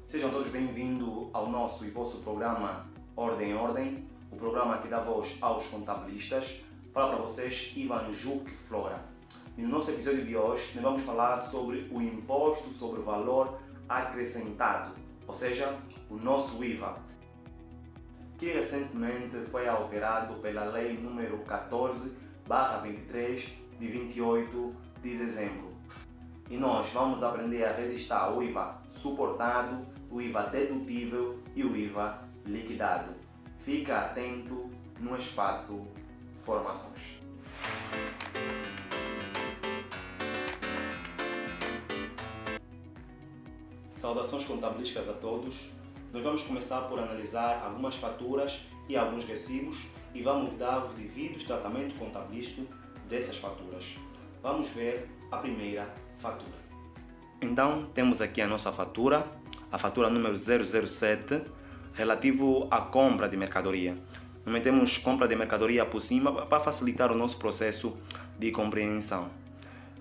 Sejam todos bem-vindos ao nosso e vosso programa Ordem em Ordem, o programa que dá voz aos contabilistas. Fala para vocês Ivan Juk Flora. E no nosso episódio de hoje nós vamos falar sobre o imposto sobre valor acrescentado, ou seja, o nosso IVA, que recentemente foi alterado pela Lei número 14/23 de 28 de dezembro. E nós vamos aprender a registrar o IVA suportado, o IVA dedutível e o IVA liquidado. Fica atento no espaço Formações. Saudações contabilísticas a todos. Nós vamos começar por analisar algumas faturas e alguns recibos e vamos dar os devidos tratamentos contabilísticos dessas faturas. Vamos ver a primeira fatura. Então, temos aqui a nossa fatura, a fatura número 007, relativo à compra de mercadoria. Nós metemos compra de mercadoria por cima para facilitar o nosso processo de compreensão.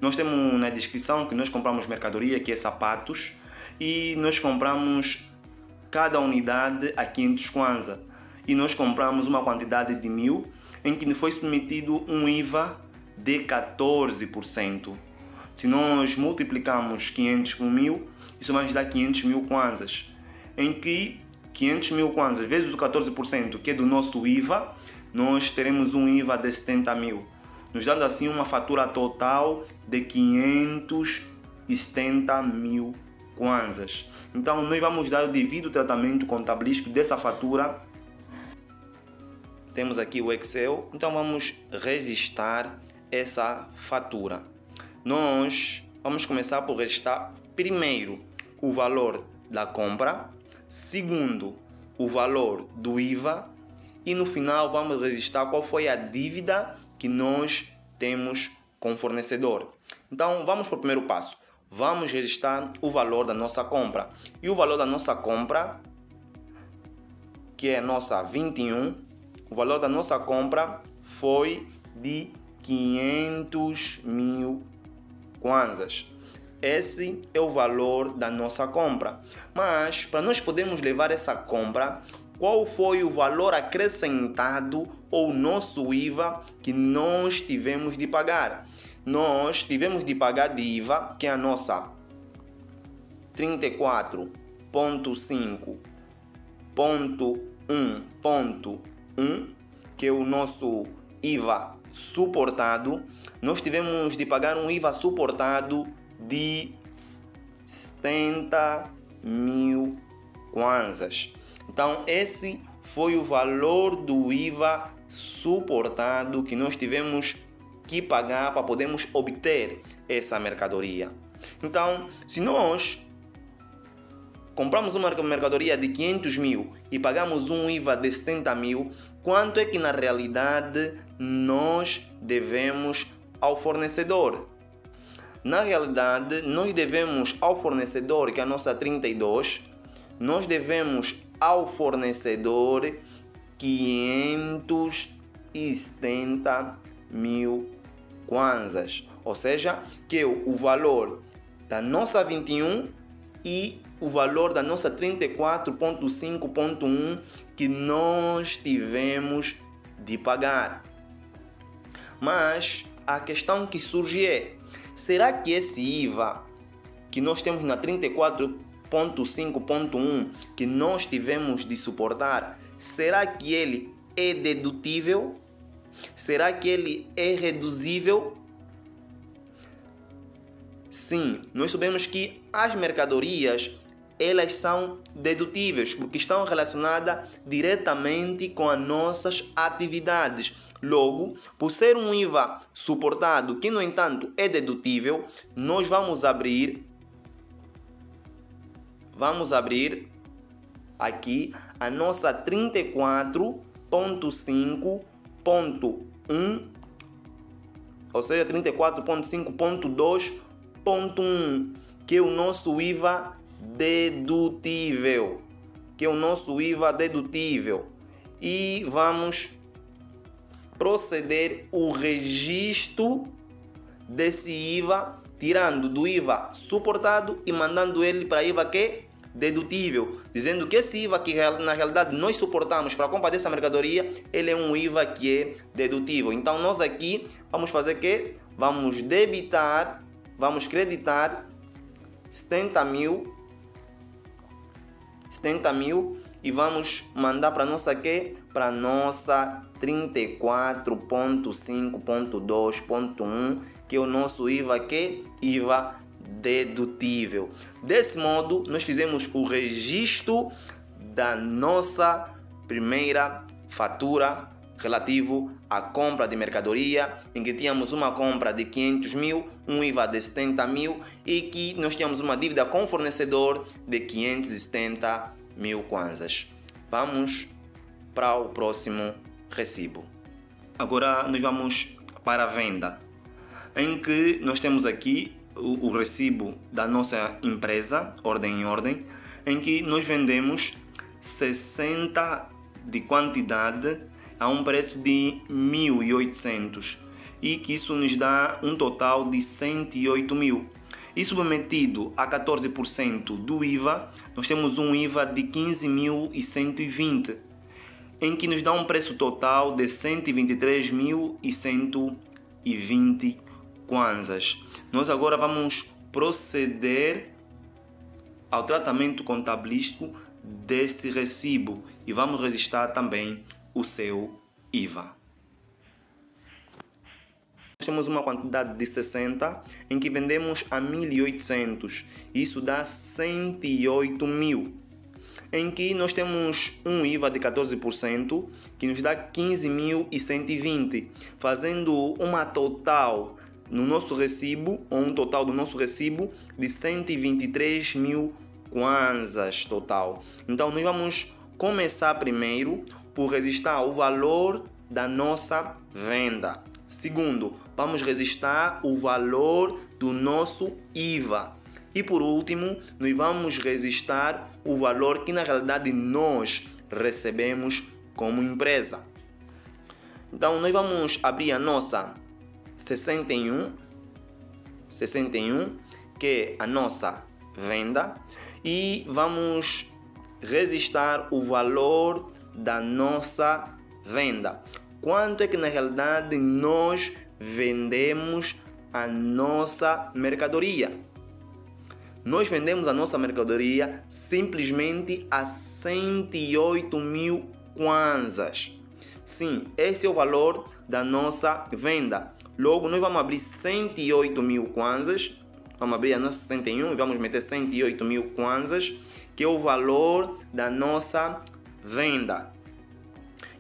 Nós temos na descrição que nós compramos mercadoria, que é sapatos, e nós compramos cada unidade a 500 kwanza. E nós compramos uma quantidade de 1000, em que nos foi submetido um IVA de 14%. Se nós multiplicamos 500 por 1000, isso vai nos dar 500.000 kwanzas, em que 500.000 kwanzas vezes o 14%, que é do nosso IVA, nós teremos um IVA de 70.000, nos dando assim uma fatura total de 570.000 kwanzas. Então nós vamos dar o devido tratamento contabilístico dessa fatura. Temos aqui o Excel, então vamos registrar essa fatura. Nós vamos começar por registrar primeiro o valor da compra, segundo o valor do IVA e no final vamos registrar qual foi a dívida que nós temos com o fornecedor. Então vamos para o primeiro passo. Vamos registrar o valor da nossa compra. E o valor da nossa compra, que é a nossa 21, o valor da nossa compra foi de 500.000 kwanzas. Esse é o valor da nossa compra. Mas, para nós podermos levar essa compra, qual foi o valor acrescentado ou nosso IVA que nós tivemos de pagar? Nós tivemos de pagar de IVA, que é a nossa 34.5.1.1, que é o nosso IVA suportado. Nós tivemos de pagar um IVA suportado de 70.000 kwanzas. Então esse foi o valor do IVA suportado que nós tivemos que pagar para podermos obter essa mercadoria. Então, se nós compramos uma mercadoria de 500.000 e pagamos um IVA de 70.000, quanto é que na realidade nós devemos ao fornecedor? Na realidade, nós devemos ao fornecedor, que é a nossa 32, nós devemos ao fornecedor 570.000 kwanzas, ou seja, que é o valor da nossa 21 e o valor da nossa 34.5.1 que nós tivemos de pagar. Mas a questão que surge é: será que esse IVA que nós temos na 34.5.1 que nós tivemos de suportar, será que ele é dedutível? Será que ele é reduzível? Sim, nós sabemos que as mercadorias elas são dedutíveis porque estão relacionadas diretamente com as nossas atividades. Logo, por ser um IVA suportado, que no entanto é dedutível, nós vamos abrir aqui a nossa 34.5.1, ou seja, 34.5.2.1, que é o nosso IVA dedutível, e vamos proceder o registro desse IVA, tirando do IVA suportado e mandando ele para IVA que dedutível, dizendo que esse IVA que na realidade nós suportamos para a compra dessa mercadoria, ele é um IVA que é dedutível. Então nós aqui vamos fazer o quê? Vamos debitar, vamos creditar 70 mil e vamos mandar para nossa quê? Para nossa 34.5.2.1, que é o nosso IVA que IVA dedutível. Desse modo, nós fizemos o registro da nossa primeira fatura relativo à compra de mercadoria, em que tínhamos uma compra de 500 mil, um IVA de 70 mil e que nós tínhamos uma dívida com o fornecedor de 570 mil kwanzas. Vamos para o próximo recibo. Agora nós vamos para a venda, em que nós temos aqui o recibo da nossa empresa, ordem em ordem, em que nós vendemos 60 de quantidade a um preço de 1.800 e que isso nos dá um total de 108 mil. E submetido a 14% do IVA, nós temos um IVA de 15.120, em que nos dá um preço total de 123.120 kwanzas. Nós agora vamos proceder ao tratamento contabilístico desse recibo e vamos registrar também o seu IVA. Temos uma quantidade de 60 em que vendemos a 1.800, isso dá 108 mil, em que nós temos um IVA de 14% que nos dá 15.120, fazendo uma total no nosso recibo, ou um total do nosso recibo de 123 mil kwanzas total. Então nós vamos começar primeiro por registrar o valor da nossa venda. Segundo, vamos registrar o valor do nosso IVA. E por último, nós vamos registrar o valor que na realidade nós recebemos como empresa. Então nós vamos abrir a nossa 61, que é a nossa venda, e vamos registrar o valor da nossa venda. Quanto é que na realidade nós vendemos a nossa mercadoria? Nós vendemos a nossa mercadoria simplesmente a 108 mil kwanzas. Sim, esse é o valor da nossa venda. Logo, nós vamos abrir 108 mil kwanzas. Vamos abrir a nossa 61 e vamos meter 108 mil kwanzas, que é o valor da nossa venda.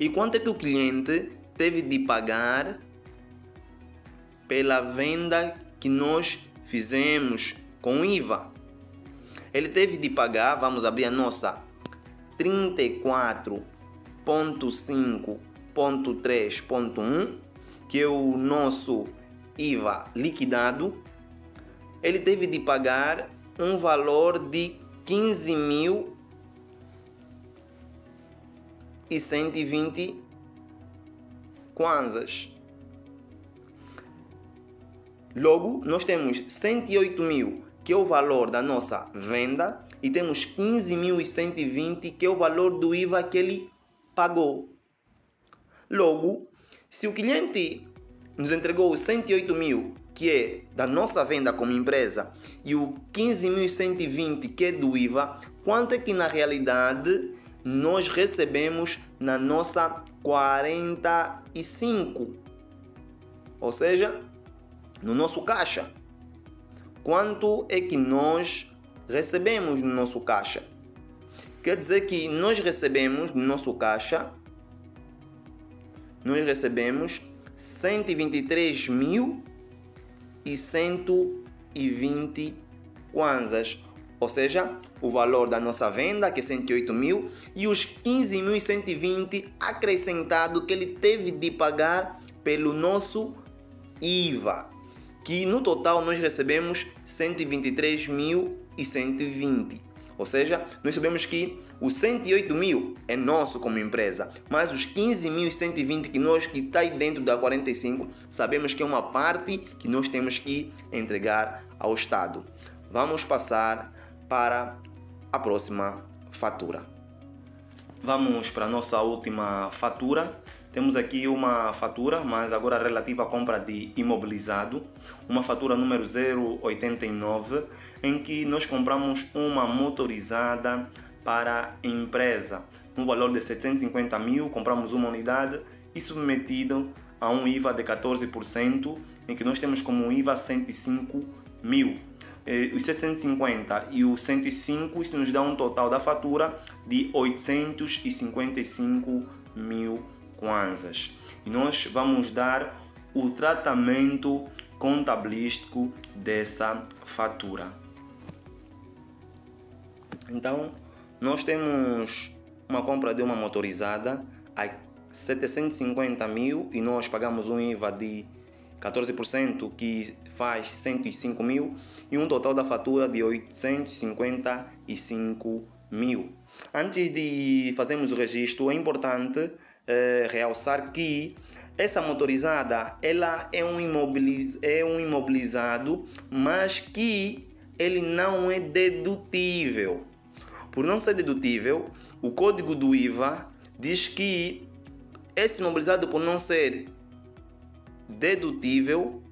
E quanto é que o cliente teve de pagar pela venda que nós fizemos com IVA? Ele teve de pagar, vamos abrir a nossa 34.5.3.1, que é o nosso IVA liquidado. Ele teve de pagar um valor de 15.120 kwanzas. Logo, nós temos 108 mil, que é o valor da nossa venda, e temos 15.120, que é o valor do IVA que ele pagou. Logo, se o cliente nos entregou os 108 mil, que é da nossa venda como empresa, e o 15.120, que é do IVA, quanto é que na realidade nós recebemos na nossa 45? Ou seja, no nosso caixa. Quanto é que nós recebemos no nosso caixa? Quer dizer que nós recebemos no nosso caixa, nós recebemos 123.120 kwanzas, ou seja, o valor da nossa venda, que é 108 mil, e os 15.120 acrescentado que ele teve de pagar pelo nosso IVA, que no total nós recebemos 123.120. Ou seja, nós sabemos que os 108 mil é nosso como empresa, mas os 15.120 que está aí dentro da 45, sabemos que é uma parte que nós temos que entregar ao Estado. Vamos passar para a próxima fatura. Vamos para a nossa última fatura. Temos aqui uma fatura, mas agora relativa à compra de imobilizado. Uma fatura número 089, em que nós compramos uma motorizada para a empresa. No valor de 750 mil, compramos uma unidade e submetido a um IVA de 14%, em que nós temos como IVA 105 mil. Os 750 e os 105, isso nos dá um total da fatura de 855 mil kwanzas. E nós vamos dar o tratamento contabilístico dessa fatura. Então, nós temos uma compra de uma motorizada a 750 mil e nós pagamos um IVA de 14%, que faz 105 mil, e um total da fatura de 855 mil. Antes de fazermos o registro, é importante realçar que essa motorizada ela é um imobilizado, mas que ele não é dedutível. Por não ser dedutível, o código do IVA diz que esse imobilizado, por não ser dedutível,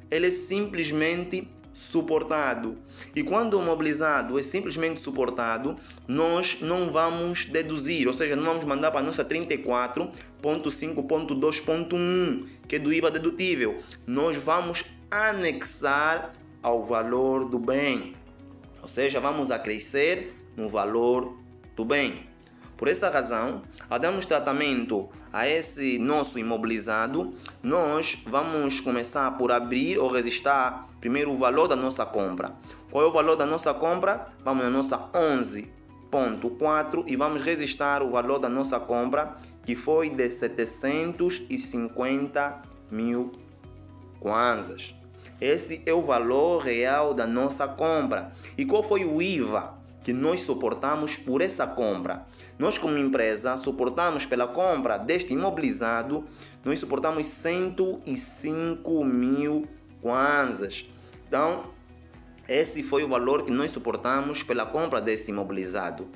ele é simplesmente suportado. E quando o imobilizado é simplesmente suportado, nós não vamos deduzir, ou seja, não vamos mandar para a nossa 34.5.2.1, que é do IVA dedutível. Nós vamos anexar ao valor do bem, ou seja, vamos acrescer no valor do bem. Por essa razão, ao darmos tratamento a esse nosso imobilizado, nós vamos começar por abrir ou registrar primeiro o valor da nossa compra. Qual é o valor da nossa compra? Vamos na nossa 11.4 e vamos registrar o valor da nossa compra, que foi de 750 mil kwanzas. Esse é o valor real da nossa compra. E qual foi o IVA que nós suportamos por essa compra? Nós, como empresa, suportamos pela compra deste imobilizado, nós suportamos 105 mil kwanzas. Então, esse foi o valor que nós suportamos pela compra desse imobilizado.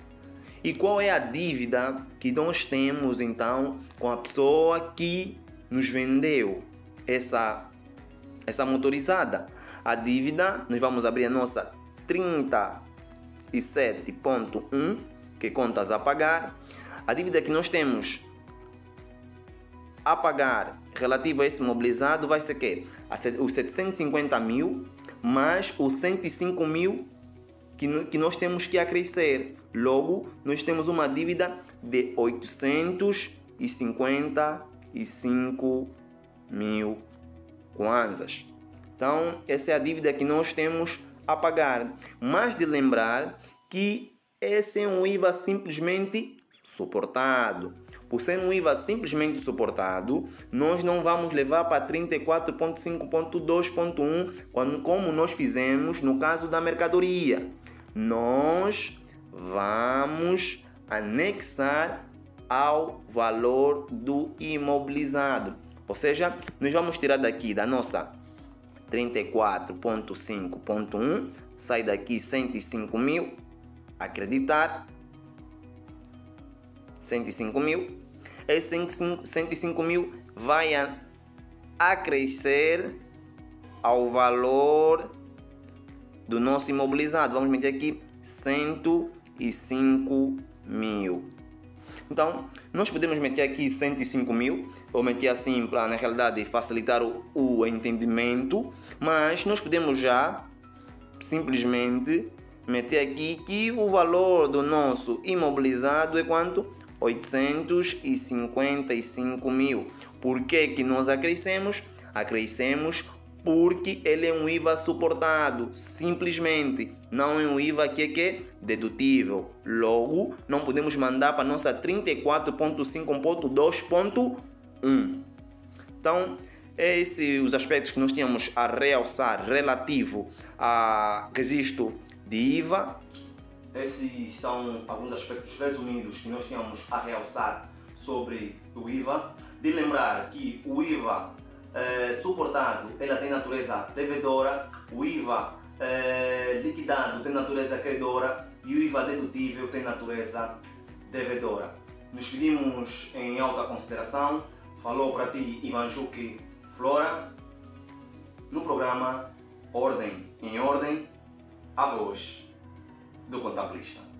E qual é a dívida que nós temos, então, com a pessoa que nos vendeu essa motorizada? A dívida, nós vamos abrir a nossa 37.1, que contas a pagar. A dívida que nós temos a pagar relativo a esse mobilizado vai ser que os 750 mil mais os 105 mil que nós temos que acrescer. Logo, nós temos uma dívida de 855 mil kwanzas. Então, essa é a dívida que nós temos a pagar. Mas de lembrar que esse é um IVA simplesmente suportado. Por ser um IVA simplesmente suportado, nós não vamos levar para 34.5.2.1 como nós fizemos no caso da mercadoria. Nós vamos anexar ao valor do imobilizado. Ou seja, nós vamos tirar daqui da nossa 34.5.1, sai daqui 105 mil, acreditar, 105 mil, esse 105 mil vai acrescer ao valor do nosso imobilizado. Vamos meter aqui 105 mil. Então, nós podemos meter aqui 105 mil, ou meter assim para, na realidade, facilitar o entendimento, mas nós podemos já simplesmente meter aqui que o valor do nosso imobilizado é quanto? 855 mil. Por que que nós acrescemos? Acrescemos porque ele é um IVA suportado, simplesmente. Não é um IVA que é dedutível. Logo, não podemos mandar para a nossa 34.5.2.1. Então, esses os aspectos que nós tínhamos a realçar relativo a registro de IVA. Esses são alguns aspectos resumidos que nós tínhamos a realçar sobre o IVA. De lembrar que o IVA suportado, ela tem natureza devedora. O IVA liquidado tem natureza credora e o IVA dedutível tem natureza devedora. Nos pedimos em alta consideração. Falou para ti Ivanjuque Flora, no programa Ordem em Ordem, a voz do contabilista.